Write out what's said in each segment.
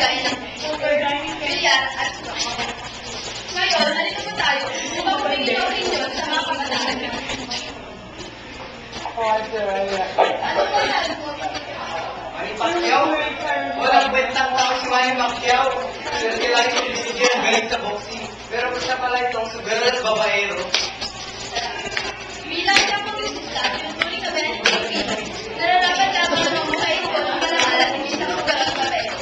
dining. Bilyar at snooker. Ngayon, halika po tayo upang humingin ang opinion sa mga kabataan. Ano po saan po? Manny Pacquiao? Walang bentang tao si Manny Pacquiao. Pero kailangan yung decision ang galing sa boxing. Pero kung siya pala itong sugaral babaero. Bilang isang publisista, pinutuloy kami ng Pilipino. Nararapat lamang ang mamuhay ko ng palangal at hindi sa sugaral babaero.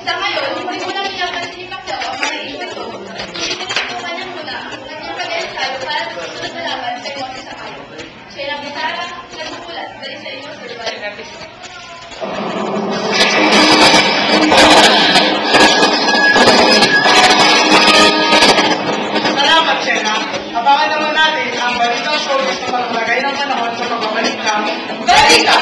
Sa ngayon, hindi mo lang pinapansin ni Pacquiao ang mga ito. Pinitutukan niya muna ang kanyang pag-ensayo para sa susunod na laban sa Iwate sa Kayo. Siya ng gitara, nagsukulat, dali sa inyo, Sir Val. Salamat, Shena. Abangan naman natin ang Balitang Showbiz na maglagay ng panahon sa pagbabalik ng Balita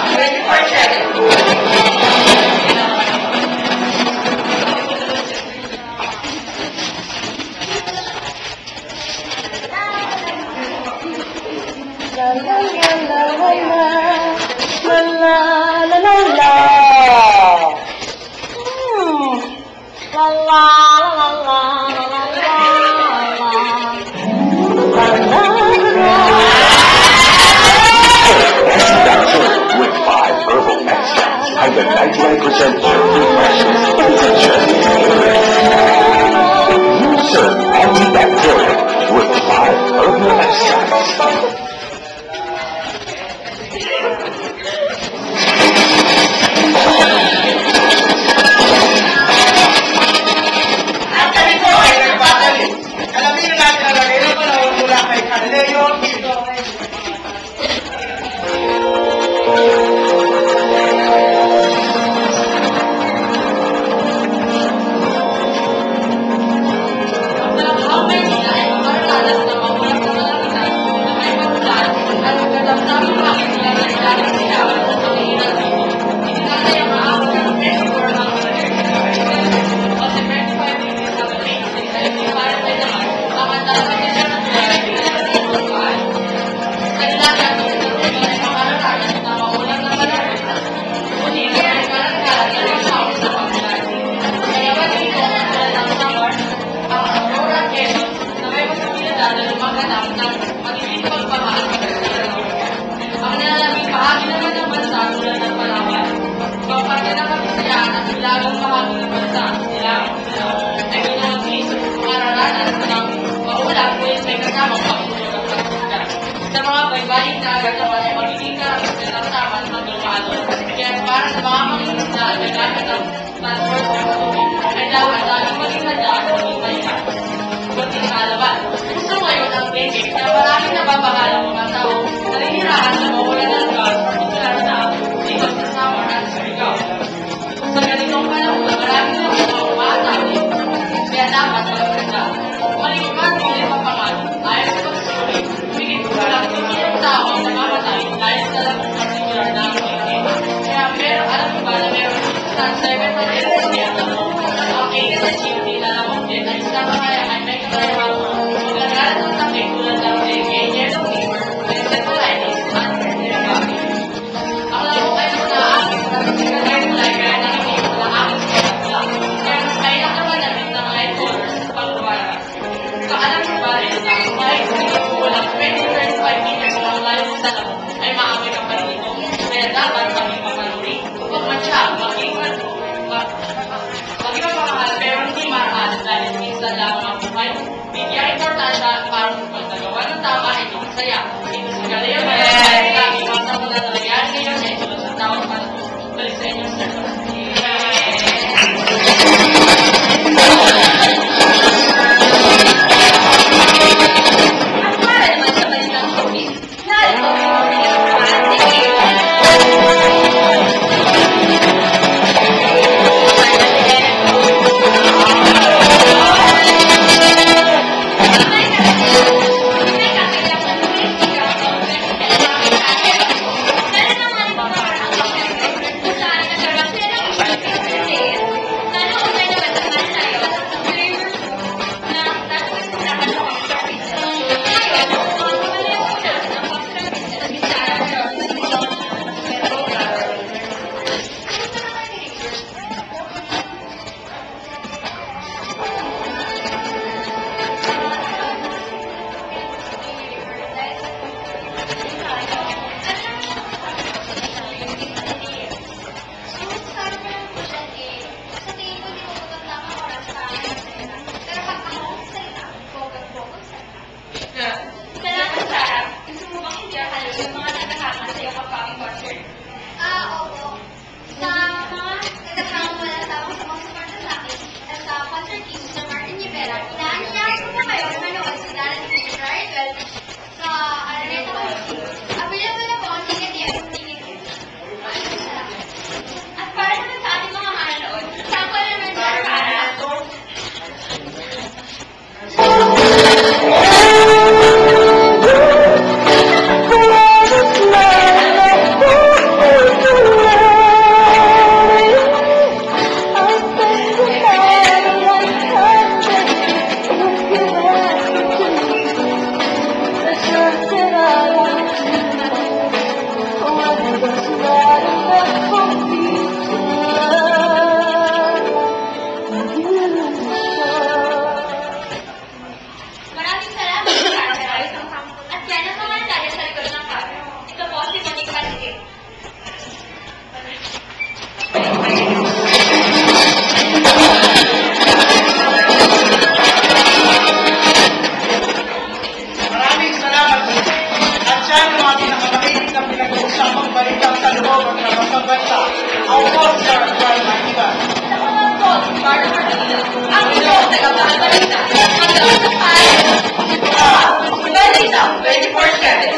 99% refreshes indigestion. You serve antibacterial with 5 herbal extracts. At kami po ay nagbabalik. Alamin natin ang lagay ng panahon mula kay Carleo Tito. Sa mga baybayin na agad naman ay magiging karapatan ng maglumalon. Kaya para sa mga makinis na nagamit ng transport ng tubig, ay dapat laging maging handa at maging mahihat. Kunting kalaban. Gusto ngayon ang decade na maraming nababahalang mga tao naninirahan sa mawalan ng gas, partikular na dito sa Samar at Surigao. Sa ganitong panahon, maraming na mga umaatake, kaya dapat magkanda. Malikuman nila ang pangalan, ayon sa pagsusulit, walang tingin tao ang namamatay dahil sa lamang partikular na decade. Kaya alam mo ba na meron sa 7% ang ASHUD na lamang din ay sa kakayahan may kakayahan magagalat ng sakit tulad ng dengue, yellow fever, encephalitis, at nervicati. Ang lamang ay naaakit na sigalayan tulad kaya nakikita ng aking sinagula. Kaya mas kailang naman namin ng light colors sa pagbabaran. Kaalam mo ba rin na kahit walang 20-35 meters lang layo sa lamang ay maamay ang panito. Kaya dapat maging mapanuri upang matya maging mapamahal pero hindi mahal dahil minsan lang ang buhay. Bigyan importante para sa pagdagawa ng tama ay masaya. Ito sa Galeo Galeo, lagi masa mo na nangyari ngayon ay tulad sa tawag para balik sa inyo, sir. mo magkakasabata. Ako po, Sir Juan Mahiba. Ako naman po, si Marta Martinez. Ang inyong tagapagbalita. Hanggang sa tayo. 27, 24/7.